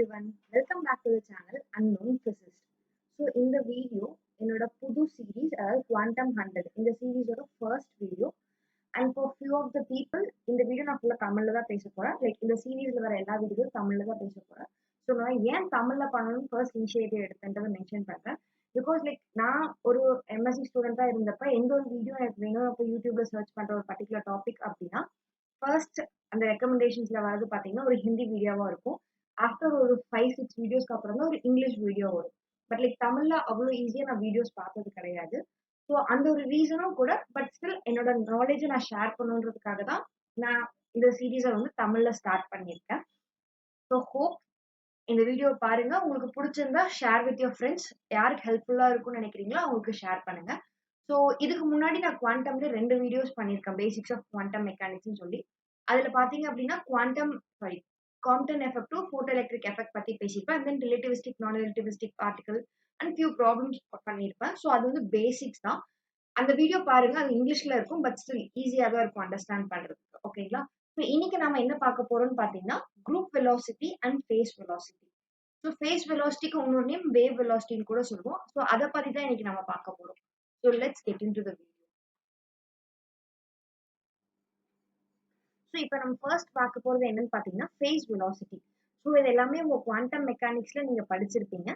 everyone, welcome back to the channel Unknown Physicist. So in the video, என்னோட புது series அதாவது Quantum 100 இந்த series ஓட first video and for few of the people இந்த video நான் ஃபுல்லா தமிழ்ல தான் பேச போறேன். லைக் இந்த சீரீஸ்ல வர எல்லா வீடியோவும் தமிழ்ல தான் பேச போறேன். ஸோ நான் ஏன் தமிழ்ல பண்ணணும்னு ஃபர்ஸ்ட் இனிஷியேட்டிவ் எடுத்தேன்றதை மென்ஷன் பண்றேன். பிகாஸ் லைக் நான் ஒரு எம்எஸ்சி ஸ்டூடெண்டா இருந்தப்ப எந்த ஒரு வீடியோ எனக்கு வேணும் இப்போ யூடியூப்ல சர்ச் பண்ற ஒரு பர்டிகுலர் டாபிக் அப்படின்னா ஃபர்ஸ்ட் அந்த ரெக்கமெண்டேஷன்ஸ்ல வரது பாத்தீங்கன்னா ஒரு ஹிந்தி வீடியோவா இருக்கும். ஆஃப்டர் ஒரு 5-6 வீடியோஸ்க்கு அப்புறம் தான் ஒரு இங்கிலீஷ் வீடியோ வரும். பட் லைக் தமிழ்ல அவ்வளோ ஈஸியா நான் வீடியோஸ் பார்த்தது கிடையாது. ஸோ அந்த ஒரு ரீசனும் கூட பட் ஸ்டில் என்னோட நாலேஜை நான் ஷேர் பண்ணுன்றதுக்காக தான் நான் இந்த சீரீஸை வந்து தமிழ்ல ஸ்டார்ட் பண்ணியிருக்கேன். ஸோ ஹோப் இந்த வீடியோ பாருங்க, உங்களுக்கு பிடிச்சிருந்தா ஷேர் வித் யோர் ஃப்ரெண்ட்ஸ். யாருக்கு ஹெல்ப்ஃபுல்லா இருக்கும்னு நினைக்கிறீங்களோ அவங்களுக்கு ஷேர் பண்ணுங்க. ஸோ இதுக்கு முன்னாடி நான் குவாண்டம்ல 2 வீடியோஸ் பண்ணியிருக்கேன், பேசிக்ஸ் ஆஃப் குவாண்டம் மெக்கானிக்ஸ்னு சொல்லி. அதுல பாத்தீங்க அப்படின்னா Compton effect to photo electric effect பத்தி பேசியிருப்பேன். தென் ரிலேட்டிவிஸ்டிக் நான் relativistic particle and few problems பண்ணியிருப்பேன். ஸோ அது வந்து பேசிக்ஸ் தான். அந்த வீடியோ பாருங்க, அது இங்கிலீஷ்ல இருக்கும் பட் ஸ்டில் ஈஸியா தான் இருக்கும் அண்டர்ஸ்டாண்ட் பண்றதுக்கு. ஓகேங்களா? ஸோ இன்னைக்கு நாம என்ன பார்க்க போறோம்னு பாத்தீங்கன்னா group velocity and phase velocity. So phase வெலாசிட்டிக்கு இன்னொரு நேம் வேவ் வெலாசிட்டின்னு கூட சொல்லுவோம். ஸோ அதை பத்தி தான் இன்னைக்கு நம்ம பார்க்க போறோம். So let's get into the video. So இப்போ நம்ம ஃபர்ஸ்ட் பார்க்க போறது என்னன்னு பாத்தீங்கன்னா ஃபேஸ் வெலாசிட்டி. ஸோ இது எல்லாமே உங்க குவாண்டம் மெக்கானிக்ஸ்ல நீங்க படிச்சிருப்பீங்க.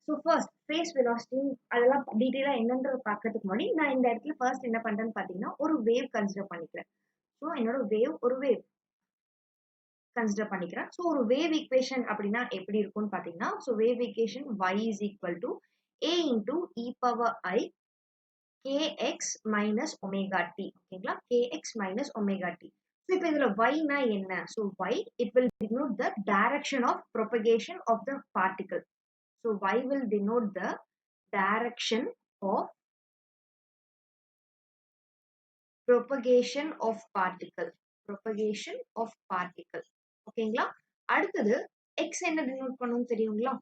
ஸோ ஃபர்ஸ்ட் ஃபேஸ் வெலாசிட்டி அதெல்லாம் டீட்டெயிலா என்னன்றதை பார்க்கறதுக்கு முன்னாடி நான் இந்த இடத்துல ஃபர்ஸ்ட் என்ன பண்றேன்னு பாத்தீங்கன்னா ஒரு வேவ் கன்சிடர் பண்ணிக்கிறேன். ஸோ என்னோட ஒரு வேவ் கன்சிடர் பண்ணிக்கிறேன். ஸோ ஒரு வேவ் ஈக்குவேஷன் அப்படின்னா எப்படி இருக்கும்னு பாத்தீங்கன்னா, so wave equation y is equal to a into e power i kx minus omega t. ஓகேங்களா? kx minus omega t. So இப்போ இதுல y னா என்ன? So y it will denote the direction of propagation of the particle. So y will denote the direction of propagation of particle. Propagation of particle. ஓகேங்களா? அடுத்தது x என்ன denote பண்ணும் தெரியுங்களா?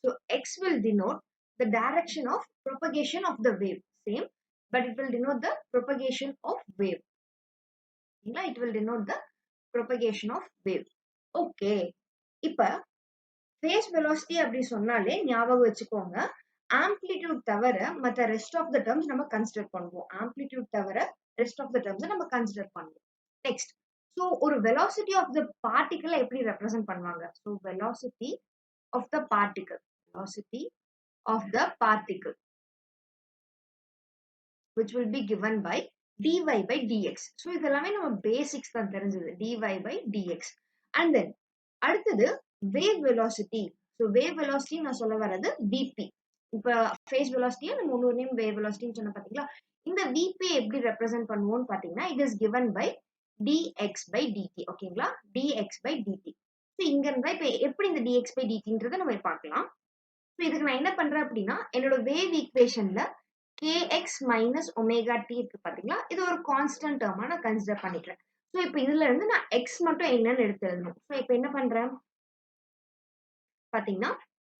So x will denote the direction of propagation of the wave. Same, but it will denote the propagation of wave. It will denote the propagation of wave. Okay. இப்ப phase velocity அப்படி சொன்னாலே ஞாபகம் வச்சுக்கோங்க, amplitude தவிர மற்ற rest of the terms நம்ம consider பண்ணுவோம். Amplitude தவிர ரெஸ்ட் ஆஃப் த டேர்ம்ஸ் நம்ம கன்சிடர் பண்ணுவோம். நெக்ஸ்ட், ஸோ ஒரு வெலாசிட்டி ஆஃப் த பார்ட்டிகிள் எப்படி ரெப்ரசென்ட் பண்ணுவாங்க? So velocity of the particle, velocity of the particle which will be given by dy by dx. so இதெல்லாமே நம்ம basics தான் தெரிஞ்சது, dy by dx. and then அடுத்தது wave velocity. so wave velocity நான் சொல்ல வர்றது vp. இப்ப phase velocity நம்ம இன்னொரு நேம் wave velocity சொன்ன பாத்தீங்களா? இந்த vp எப்படி ரெப்ரசென்ட் பண்ணுவோம்னு பாத்தீங்கன்னா it is given by dx by dt. ஓகேங்களா? dx by dt. so இங்க இருந்தா இப்ப எப்படி இந்த dx by dtன்றதை நம்ம பார்க்கலாம். ஸோ இதுக்கு நான் என்ன பண்றேன் அப்படின்னா என்னோட வேவ் ஈக்குவேஷன்ல kx மைனஸ் ஒமேகா டி இருக்கு பாத்தீங்களா? இது ஒரு கான்ஸ்டன்ட் டேர்மா நான் கன்சிடர் பண்ணிக்கிறேன். ஸோ இப்போ இதுல இருந்து நான் x மட்டும் என்னன்னு எடுத்து எழுதணும். ஸோ இப்போ என்ன பண்றேன் பாத்தீங்கன்னா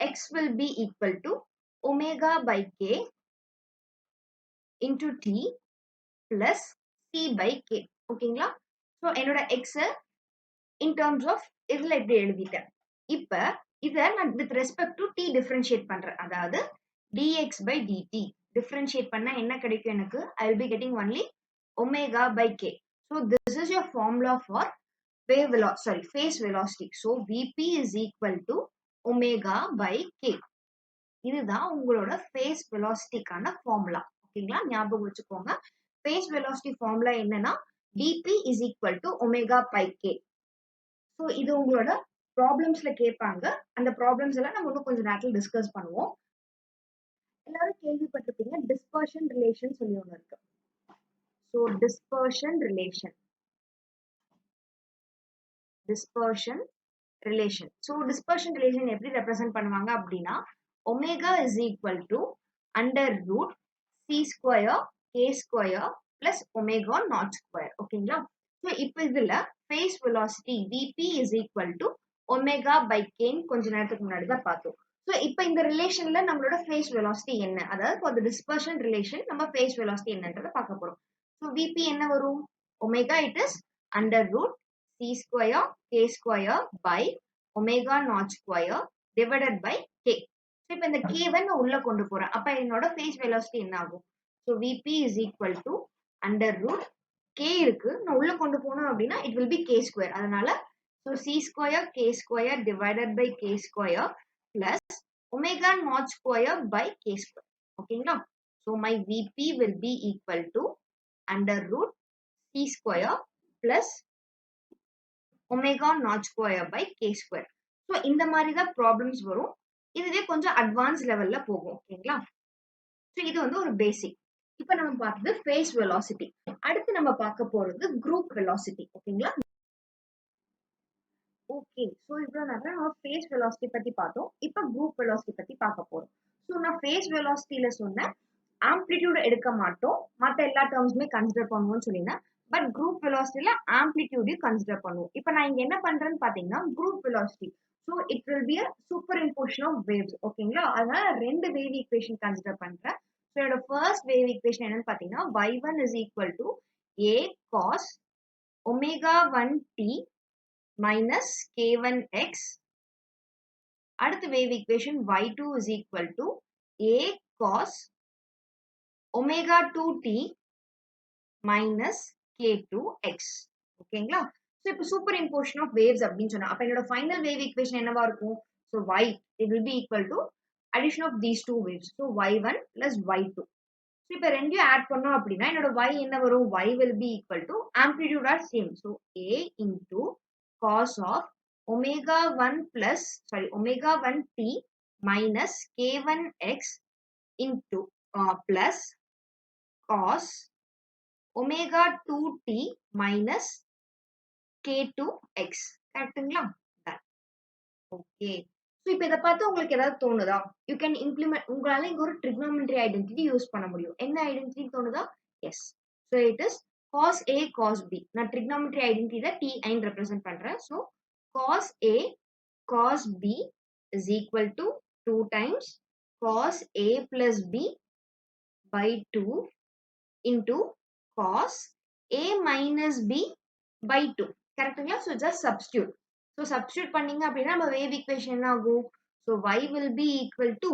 x will be equal to omega by k into t plus c by k. ஓகேங்களா? ஸோ என்னோட x in terms of இதுல எப்படி எழுதிட்டேன். இப்ப இத நான் with respect to t differentiate பண்றேன். அதாவது dx by dt differentiate பண்ணா என்ன கிடைக்கும் எனக்கு? I will be getting only omega by k. So this is your formula for phase velocity. So vp is equal to omega by k. இதுதான் உங்களோட phase velocityக்கான formula. ஓகேங்களா? ஞாபகம் வச்சுக்கோங்க. phase velocity formula என்னன்னா dp is equal to omega by k. So இது உங்களோட ப்ராப்ளம்ஸ்ல கேட்பாங்க. அந்த ப்ராப்ளம்ஸ் எல்லாம் நம்ம இன்னும் கொஞ்சம் நேரத்தில் டிஸ்கஸ் பண்ணுவோம். எல்லாரும் கேள்விப்பட்டிருப்பீங்க டிஸ்பர்ஷன் ரிலேஷன் சொல்லி ஒன்று இருக்கு. So dispersion relation. So dispersion relation எப்படி ரெப்ரசென்ட் பண்ணுவாங்க அப்படின்னா omega is equal to under root c square k square plus omega naught square. ஓகேங்களா? ஸோ இப்போ இதுல phase velocity vp is equal to omega by k கொஞ்ச நேரத்துக்கு முன்னாடி தான் பார்த்தோம். ஸோ இப்போ இந்த ரிலேஷன்ல நம்மளோட phase velocity என்ன, அதாவது for the dispersion relation நம்ம phase velocity என்னன்றதை பார்க்க போறோம். ஸோ vp என்ன வரும்? omega it is under root c square k square by omega naught square divided by k. So இப்போ இந்த k1 உள்ள கொண்டு போறேன். அப்ப என்னோட phase velocity என்ன ஆகும்? So Vp is equal to under root k இருக்கு. நான் உள்ள கொண்டு போனோம் அப்படின்னா it will be k square. அதனால so c square k square divided by k square plus omega naught square by k square. ஓகேங்களா? So my Vp will be equal to under root c square plus omega naught square by k square. So இந்த மாதிரி தான் problems வரும். இதுவே கொஞ்சம் advance லெவல்ல போகும். ஓகேங்களா? ஸோ இது வந்து ஒரு பேசிக். இப்போ நம்ம பார்த்தது ஃபேஸ் வெலாசிட்டி. அடுத்து நம்ம பார்க்க போறது குரூப் வெலாசிட்டி. ஓகேங்களா? ஓகே, ஸோ இவ்வளோ நேரம் நம்ம ஃபேஸ் வெலாசிட்டி பத்தி பார்த்தோம். இப்போ குரூப் வெலாசிட்டி பத்தி பார்க்க போறோம். ஸோ நான் ஃபேஸ் வெலாசிட்டியில சொன்னேன் ஆம்ப்ளிடியூட் எடுக்க மாட்டோம், மற்ற எல்லா டேர்ம்ஸுமே கன்சிடர் பண்ணுவோம்னு சொல்லியிருந்தேன். பட் குரூப் வெலாசிட்டியில ஆம்ப்ளிடியூடையும் கன்சிடர் பண்ணுவோம். இப்போ நான் இங்க என்ன பண்றேன்னு பாத்தீங்கன்னா group velocity. So it will be a superimposition of waves. ஓகேங்களா? அதனால ரெண்டு வேவ் ஈக்குவேஷன் கன்சிடர் பண்றேன். ஸோ என்னோட ஃபர்ஸ்ட் வேவ் ஈக்குவேஷன் என்னன்னு பாத்தீங்கன்னா y1 is equal to a cos omega 1t minus k1x. அடுத்த wave equation y2 is equal to a cos omega 2t minus k2x. ஓகேங்களா? So இப்போ சூப்பர் இம்போஷன் ஆஃப் வேவ்ஸ் அப்படின்னு சொன்னா அப்ப என்னோட ஃபைனல் வேவ் ஈக்குவேஷன் என்னவா இருக்கும்? So y it will be equal to addition of these two waves. So y1 plus y2. So இப்போ ரெண்டையும் ஆட் பண்ணோம் அப்படின்னா என்னோட y என்ன வரும்? y will be equal to amplitude are same. So a into cos of omega 1 plus omega 1t minus k1x into plus cos omega 2t minus k2x. கரெக்ட்டுங்களா? Okay. So இப்போ இதை பார்த்து உங்களுக்கு ஏதாவது தோணுதா? You can implement. உங்களால இங்க ஒரு ட்ரிக்னாமெட்ரி ஐடென்டிட்டி யூஸ் பண்ண முடியும். என்ன ஐடென்டிட்டி தோணுதா? Yes. So it is cos a cos b. நான் ட்ரிக்னாமெட்ரி ஐடென்டிட்டியில t ஐன் ரெப்ரசென்ட் பண்றேன். So cos a cos b is equal to 2 times cos a plus b by 2 into cos a minus b by 2. கரெக்ட்டுங்களா? So just substitute. So substitute பண்ணீங்க அப்படின்னா நம்ம wave equation என்ன ஆகும்? So y will be equal to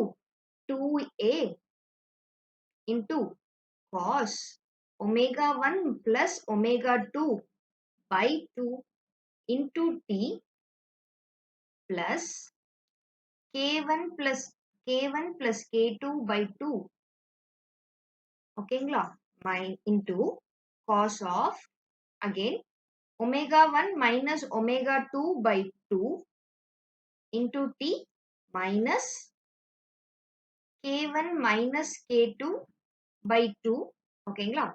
2a into cos omega 1 plus omega 2 by 2 into t plus k1 plus k2 by 2. ஓகேங்களா? into cos of again omega 1 minus omega 2 by 2 into t minus k1 minus k2 by 2. ஓகேங்களா?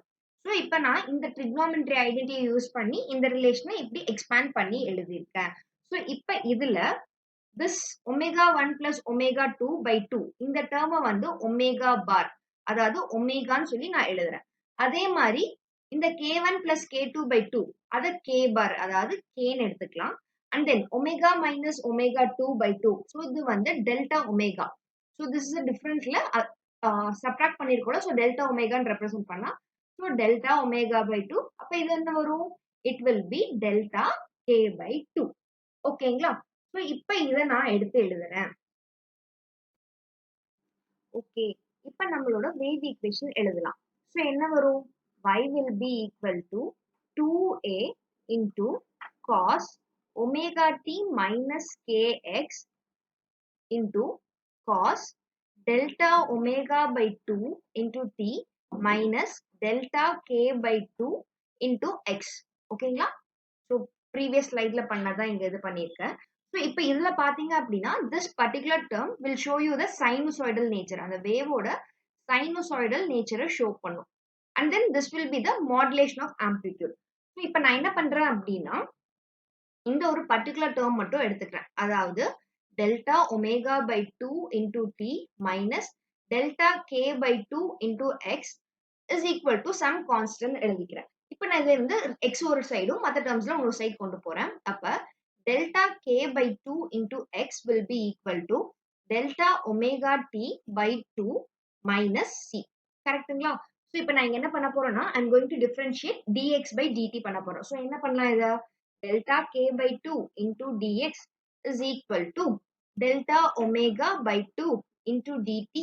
So இப்போ நான் இந்த trigonometry ஐடென்டிட்டியை use பண்ணி இந்த ரிலேஷனை இப்படி expand பண்ணி எழுதியிருக்கேன். ஸோ இப்போ இதுல this omega 1 plus omega 2 by 2 இந்த டேர்மை வந்து omega bar அதாவது ஒமேகான்னு சொல்லி நான் எழுதுறேன். அதே மாதிரி இந்த k1 plus k2 by 2 அதை k bar அதாவது kன்னு எடுத்துக்கலாம். and then omega minus omega 2 by 2. So இது வந்து delta omega. So this is a difference-ல சப்ட்ராக்ட் பண்ணிருக்கோம். ஸோ டெல்டா ஒமேகான்னு ரெப்ரசென்ட் பண்ணா ஸோ டெல்டா ஒமேகா பை 2. அப்ப இது என்ன வரும்? It will be delta k by 2. ஓகேங்களா? ஸோ இப்ப இதை நான் எடுத்து எழுதுறேன். ஓகே, இப்ப நம்மளோட வேவ் ஈக்குவேஷன் எழுதலாம். ஸோ என்ன வரும்? y will be equal to 2a into cos omega t minus kx into cos delta omega by 2 into t minus delta k by 2 into x. ஓகேங்களா? ஸோ ப்ரீவியஸ் ஸ்லைட்ல பண்ணதான் இங்க இது பண்ணியிருக்கேன். ஸோ இப்போ இதுல பாத்தீங்க அப்படின்னா this particular term will show you the sinusoidal nature. அந்த வேவோட sinusoidal nature ஷோ பண்ணும். and then this will be the modulation of amplitude. So இப்போ நான் என்ன பண்றேன் அப்படின்னா இந்த ஒரு பர்டிகுலர் டேர்ம் மட்டும் எடுத்துக்கிறேன். அதாவது delta omega by 2 into t minus delta k by 2 into x is equal to some constant எழுதிக்கிறேன். இப்போ நான் இதை வந்து x ஒரு சைடும் மற்ற டேர்ம்ஸ்ல ஒரு சைடு கொண்டு போறேன். அப்ப delta k by 2 into x will be equal to delta omega t by 2 minus c. கரெக்ட்டுங்களா? ஸோ இப்போ நான் இங்க என்ன பண்ண போறேன்னா I'm going to differentiate dx by dt பண்ண போறோம். ஸோ என்ன பண்ணலாம்? இதை delta k by 2 into dx is equal to delta omega by 2 into dt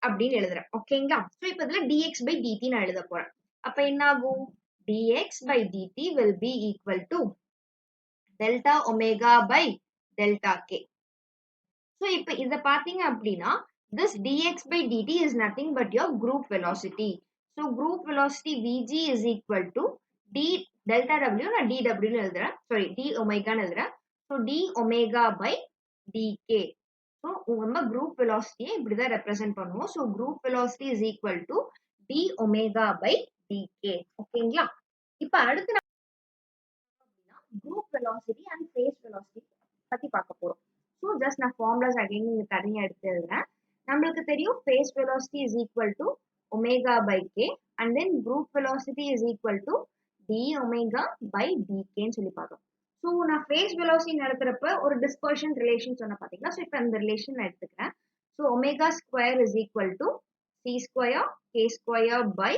அப்படின்னு எழுதுறேன் ஓகேங்களா. ஸோ இப்போ இதுல dx by dt நான் எழுத போறேன். அப்ப என்ன ஆகும்? dx by dt will be equal to delta omega by delta k. So இப்போ இதை பார்த்தீங்க அப்படின்னா this dx by dt is nothing but your group velocity. So group velocity vg is equal to d delta w நான் dw னு எழுதுறேன், sorry d omega னு எழுதுறேன். So d omega by dk. So நம்ம group velocity இப்படிதான் represent பண்ணுவோம். So group velocity is equal to d omega by dk. ஓகேங்களா. இப்போ அடுத்து group velocity and phase velocity பத்தி பார்க்க போறோம். So just நான் formulas again நீங்க தனியா எடுத்து எழுதுறேன். நம்மளுக்கு தெரியும் phase velocity is equal to omega by k and then group velocity is equal to d omega by dk ன்னு சொல்லி பார்த்தோம். ஸோ நான் phase velocity நடத்துறப்ப ஒரு dispersion relation சொன்ன பார்த்தீங்களா. ஸோ இப்போ அந்த ரிலேஷன் நான் எடுத்துக்கிறேன். So omega square is equal to c square k square by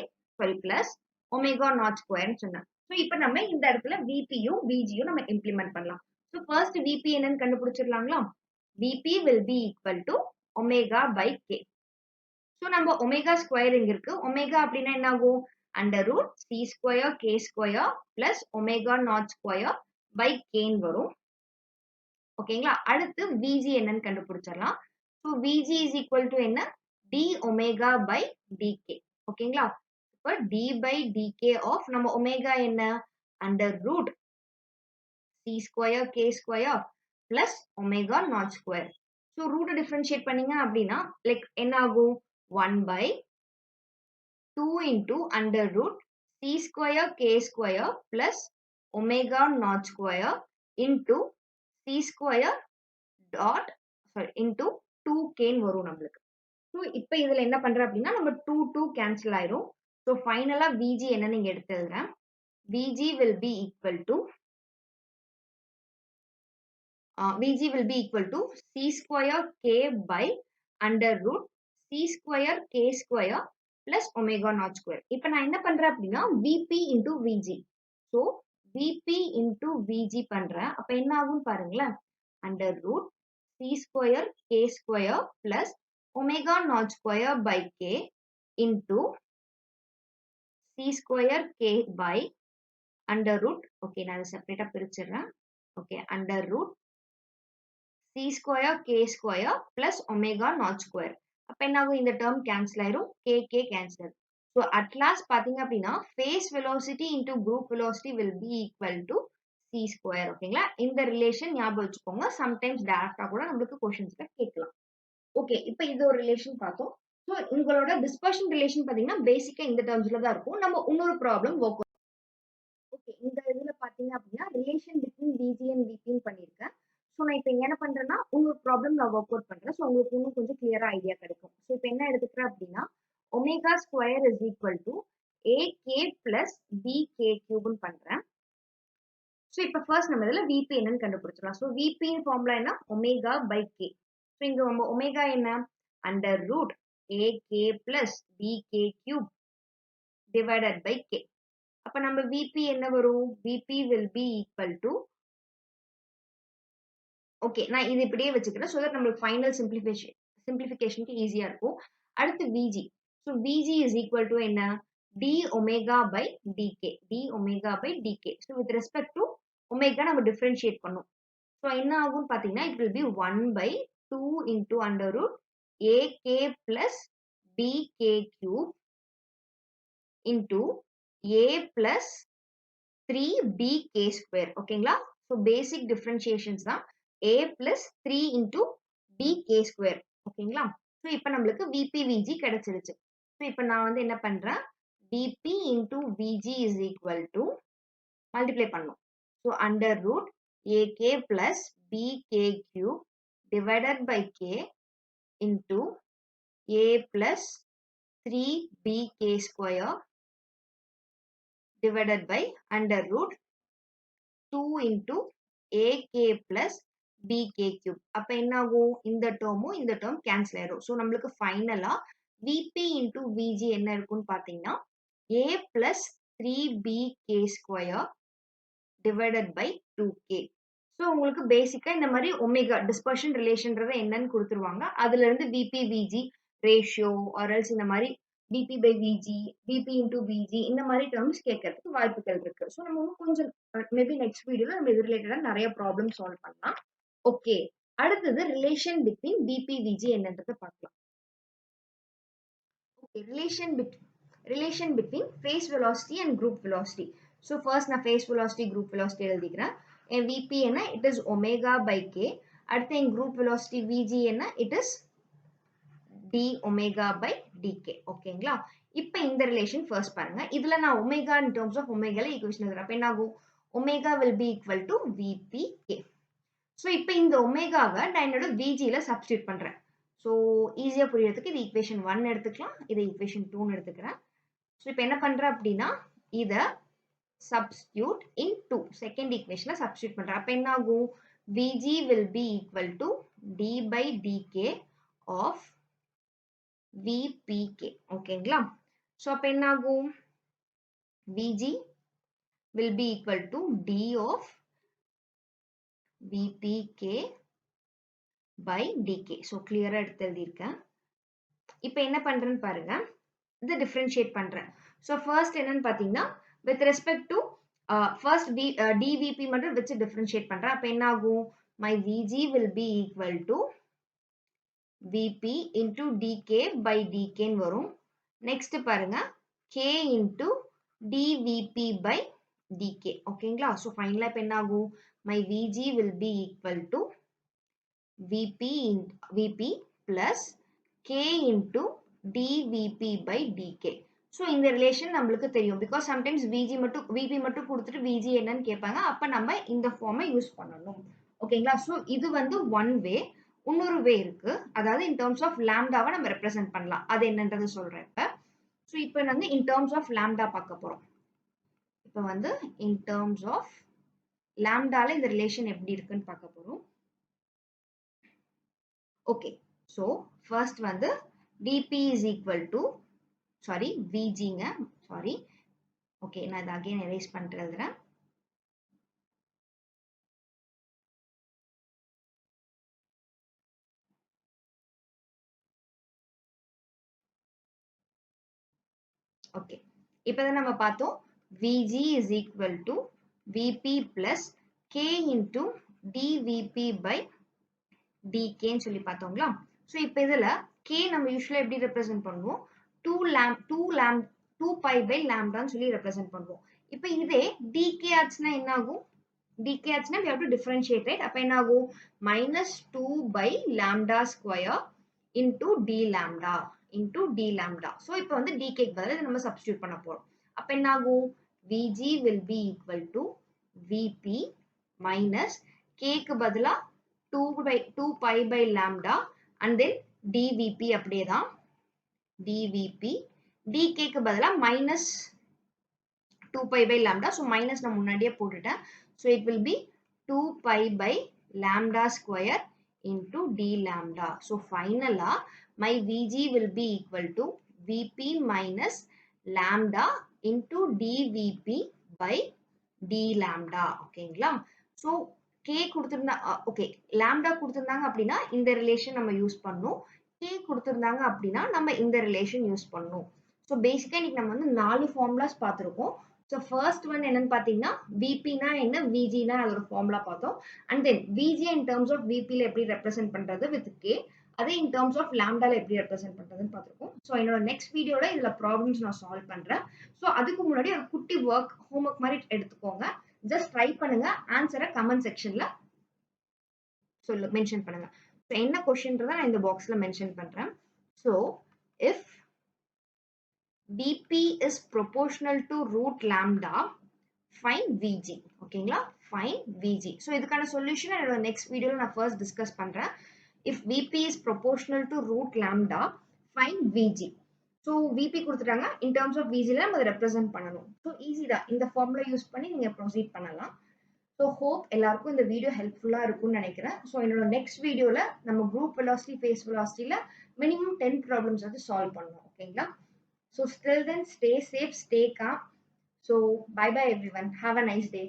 plus omega naught square ன்னு சொன்னேன். ஸோ இப்போ நம்ம இந்த இடத்துல விபியும் விஜியும் நம்ம இம்ப்ளிமெண்ட் பண்ணலாம். ஸோ ஃபர்ஸ்ட் விபி என்னன்னு கண்டுபிடிச்சிடலாங்களா. VP will be equal to omega by k. So நம்ம ஒமேகா ஸ்கொயர் இங்க இருக்கு. ஒமேகா அப்படின்னா என்ன ஆகும்? Under root c square k square plus omega naught square by கேன்னு வரும். ஓகேங்களா. அடுத்து விஜி என்னன்னு கண்டுபிடிச்சிடலாம். So VG is equal to என்ன? D omega by dk. ஓகேங்களா. இப்போ d by dk of நம்ம ஒமேகா என்ன? Under root c square k square plus omega naught square. So ரூட்டை டிஃபரன்ஷியேட் பண்ணீங்க அப்படின்னா லைக் என்ன ஆகும்? 1 by 2 into under root c square k square plus omega naught square into c square dot into 2k வரும் நம்மளுக்கு. So இப்போ இதுல என்ன பண்றேன் அப்படின்னா நம்ம 2 கேன்சல் ஆயிரும். ஸோ ஃபைனலா விஜி என்ன நீங்க எடுத்து எழுதுறேன். Viji will be equal to c square k by under root c square k square plus omega naught square. இப்போ நான் என்ன பண்றேன் அப்படின்னா vp into vg. So vp into vg பண்றேன். அப்ப என்ன ஆகும் பாருங்களேன். under root c square k square plus omega naught square by k into c square k by under root, okay நான் செப்பரேட்டா பிரிச்சிடுறேன். okay under root c square k square plus omega naught square. அப்ப என்ன ஆகும்? இந்த term cancel ஆயிரும், k cancel. So at last பாத்தீங்க அப்படின்னா phase velocity into group velocity will be equal to c square. ஓகேங்களா. இந்த ரிலேஷன் ஞாபகம் வச்சுக்கோங்க. சம்டைம்ஸ் டைரக்டா கூட நம்மளுக்கு क्वेश्चंसல கேட்கலாம். ஓகே இப்போ இது ஒரு ரிலேஷன் பார்த்தோம். ஸோ உங்களோட டிஸ்பர்ஷன் ரிலேஷன் பாத்தீங்கன்னா பேசிக்கா இந்த டேர்ம்ஸ்ல தான் இருக்கும். நம்ம இன்னொரு ப்ராப்ளம் ஒர்க். ஓகே இந்த இதுல பாத்தீங்க அப்படின்னா relation between VG and VP பண்ணிருக்கேன். ஸோ நான் இப்போ இங்க என்ன பண்றேன்னா இன்னொரு ப்ராப்ளம் நான் ஒர்க் அவுட் பண்றேன். ஸோ உங்களுக்கு இன்னும் கொஞ்சம் கிளியரா ஐடியா கிடைக்கும். ஸோ இப்போ என்ன எடுத்துக்கிறேன் அப்படின்னா omega square is equal to AK plus BK கியூப்னு பண்றேன். ஸோ இப்போ ஃபர்ஸ்ட் நம்ம இதில் விபி என்னன்னு கண்டுபிடிச்சிடலாம். ஸோ விபியின் ஃபார்முலா என்ன? Omega by k. ஸோ இங்க நம்ம ஒமேகா என்ன? Under root AK plus PK cube divided by k. அப்ப நம்ம விபி என்ன வரும்? VP will be equal to, okay நான் இது இப்படியே வச்சுக்கிறேன் ஸோ தட் நம்மளுக்கு ஃபைனல் சிம்பிளிஃபிகேஷனுக்கு ஈஸியா இருக்கும். அடுத்து VG. So VG is equal to என்ன? D omega by dk. D omega by dk. So with respect to omega நம்ம டிஃபரன்ஷியேட் பண்ணும். ஸோ என்ன ஆகும்னு பார்த்தீங்கன்னா it will be 1 by 2 into under root ak plus PK cube into a plus 3bk square. ஓகேங்களா. So basic differentiations தான் a plus 3 into bk square. ஓகேங்களா. So இப்போ நம்மளுக்கு vp vg கிடைச்சிருச்சு. ஸோ இப்போ நான் வந்து என்ன பண்றேன்? vp into vg is equal to multiply பண்ணும். So under root ak plus bk cube divided by k into a plus 3bk square divided by under root 2 into ak plus bk cube. அப்ப என்ன ஆகும்? இந்த டேர்மும் இந்த term cancel ஆயிடும். So நம்மளுக்கு ஃபைனலா vp into vg என்ன இருக்கும்னு பார்த்தீங்கன்னா a plus 3bk square divided by 2k. So உங்களுக்கு பேசிக்கா இந்த மாதிரி ஒமேகா டிஸ்பர்ஷன் ரிலேஷன்றது என்னன்னு கொடுத்துருவாங்க. அதுல இருந்து விபி விஜி ரேஷியோ ஆர்எல்ஸ் இந்த மாதிரி VP by VG VP into VG இந்த மாதிரி டேர்ம்ஸ் கேட்கறதுக்கு வாய்ப்புகள் இருக்கு. ஸோ நம்ம கொஞ்சம் மேபி நெக்ஸ்ட் வீடியோல நம்ம இது ரிலேட்டடா நிறைய ப்ராப்ளம் சால்வ் பண்ணலாம். ஓகே, அடுத்தது ரிலேஷன் பிட்வீன் விபி விஜி என்னன்றதை பார்க்கலாம். Okay, relation between phase velocity and group velocity. So first நான் ஃபேஸ் வெலாசிட்டி குரூப் வெலாசிட்டி எழுதிக்கிறேன். என் விபி என்ன, it is omega by k. அடுத்து என் குரூப் வெலாசிட்டி விஜி என்ன, it is d omega by dk. ஓகேங்களா? இப்போ இந்த ரிலேஷன் ஃபர்ஸ்ட் பாருங்க. இதுல நான் ஒமேகா இன் டர்ம்ஸ் ஆஃப் ஒமேகால ஈக்குவேஷன் எழுதுறேன். அப்ப என்ன ஆகும்? Omega will be equal to VP k. So இப்போ இந்த ஒமேகாவை நான் என்னோட விஜியில சப்ஸ்டியூட் பண்றேன். ஸோ ஈஸியா புரியறதுக்கு இது ஈக்குவேஷன் 1 எடுத்துக்கலாம், இதை ஈக்குவேஷன் 2 எடுத்துக்கிறேன். ஸோ இப்போ என்ன பண்றேன் அப்படின்னா இதை substitute in 2 second equation substitute பண்றேன். அப்ப என்ன ஆகும்? Vg will be equal to d by dk of vpk. ஓகேங்களா? சோ அப்ப என்ன ஆகும்? Vg will be equal to d of vpk by dk. So clear எடுத்து எழுதியிருக்கேன். இப்போ என்ன பண்றேன்னு பாருங்க. இதை differentiate பண்றேன். So first என்னன்னு பாத்தீங்கன்னா with respect to first dvp மட்டும் வச்சு differentiate பண்றேன். அப்ப என்ன ஆகும்? My vg will be equal to vp into dk by dk ன்னு வரும். next பாருங்க k into dvp by dk. ஓகேங்களா? so finally இப்ப என்ன ஆகும்? My vg will be equal to vp plus k into dvp by dk. So இந்த relation நம்மளுக்கு தெரியும். பிகாஸ் சம்டைம்ஸ் விபி மட்டும் கொடுத்துட்டு விஜி என்னன்னு கேட்பாங்க. அப்ப நம்ம இந்த ஃபார்மை யூஸ் பண்ணணும். ஓகேங்களா? ஸோ இது வந்து ஒன் வே. இன்னொரு வே இருக்கு. அதாவது இன் டர்ம்ஸ் ஆஃப் லாம்டாவை நம்ம ரெப்ரசென்ட் பண்ணலாம். அது என்னன்றது சொல்றேன் இப்ப. ஸோ இப்போ வந்து இன் டர்ம்ஸ் ஆஃப் லாம்டா பார்க்க போறோம். இப்போ வந்து இன் டர்ம்ஸ் ஆஃப் லாம்டால இந்த ரிலேஷன் எப்படி இருக்குன்னு பார்க்க போறோம். ஓகே, ஸோ ஃபர்ஸ்ட் வந்து dp is equal to sorry விஜிங்க, சாரி. ஓகே, நான் இதை அகைன் எரேஸ் பண்ணிட்டு எழுதுறேன். ஓகே, இப்போதான் நம்ம பார்த்தோம் vg is equal to vp plus k into dvp by dk ன்னு சொல்லி பார்த்தோங்களா? ஸோ இப்போ இதுல k நம்ம யூஸ்வலா எப்படி ரெப்ரசென்ட் பண்ணுவோம்? 2 pi by lambda சொல்லி ரெப்ரசென்ட் பண்ணுவோம். இப்போ இதே dk ஆச்சுன்னா என்ன ஆகும்? dk ஆச்சுன்னா we have to differentiate, right? அப்ப என்ன ஆகும்? -2 by lambda square into d lambda into d lambda. So இப்போ வந்து dk க்கு பதிலா நம்ம சப்ஸ்டியூட் பண்ண போறோம். அப்ப என்ன ஆகும்? vg will be equal to vp minus k க்கு பதிலா 2 pi by lambda and then dvp அப்படியே தான் dvp. dk க்கு பதிலா minus 2 pi by lambda. So minus நான் முன்னாடியே போட்டுட்டேன். So it will be 2 pi by lambda square into d lambda. So finally my vg will be equal to vp minus lambda into dvp by d lambda. ஓகேங்களா? So k கொடுத்திருந்தா okay lambda கொடுத்திருந்தாங்க அப்படின்னா இந்த relation நம்ம use பண்ணணும். k கொடுத்திருந்தாங்க அப்படின்னா நம்ம இந்த ரிலேஷன் யூஸ் பண்ணணும். ஸோ பேசிக்கா இன்னைக்கு நம்ம வந்து 4 ஃபார்முலாஸ் பார்த்துருக்கோம். ஸோ ஃபர்ஸ்ட் ஒன் என்னன்னு பார்த்தீங்கன்னா விபினா என்ன, விஜினா அதோட ஃபார்முலா பார்த்தோம். And then VG in terms of விபியில் எப்படி ரெப்ரசென்ட் பண்றது வித் கே, அதே இன் டர்ம்ஸ் ஆஃப் லாம்டால எப்படி ரெப்ரசென்ட் பண்றதுன்னு பார்த்துருக்கோம். ஸோ என்னோட நெக்ஸ்ட் வீடியோல இதுல ப்ராப்ளம்ஸ் நான் சால்வ் பண்றேன். ஸோ அதுக்கு முன்னாடி ஒரு குட்டி ஹோம்ஒர்க் மாதிரி எடுத்துக்கோங்க. ஜஸ்ட் ட்ரை பண்ணுங்க, ஆன்சரை கமெண்ட் செக்ஷன்ல மென்ஷன் பண்ணுங்க. ஸோ என்ன கொஸ்டின்றதை நான் இந்த பாக்ஸ்ல மென்ஷன் பண்றேன். So if dp is proportional to root lambda, find vg. ஓகேங்களா? find vg. ஸோ இதுக்கான சொல்யூஷன் என்னோட நெக்ஸ்ட் வீடியோல நான் ஃபர்ஸ்ட் டிஸ்கஸ் பண்றேன். if vp is proportional to root lambda, find vg. So vp கொடுத்துட்டாங்க, இன் டர்ம்ஸ் ஆஃப் vg நம்ம அதை represent பண்ணணும். ஸோ ஈஸி தான், இந்த ஃபார்முலா யூஸ் பண்ணி நீங்க ப்ரொசீட் பண்ணலாம். ஸோ ஹோப் எல்லாருக்கும் இந்த வீடியோ ஹெல்ப்ஃபுல்லா இருக்கும்னு நினைக்கிறேன். ஸோ என்னோட நெக்ஸ்ட் வீடியோல நம்ம குரூப் வெலாசிட்டி, ஃபேஸ் வெலாசிட்டியில மினிமம் 10 ப்ராப்ளம்ஸ் வந்து சால்வ் பண்ணணும். ஓகேங்களா? So till then, stay safe, stay calm. So bye bye everyone. Have a nice day.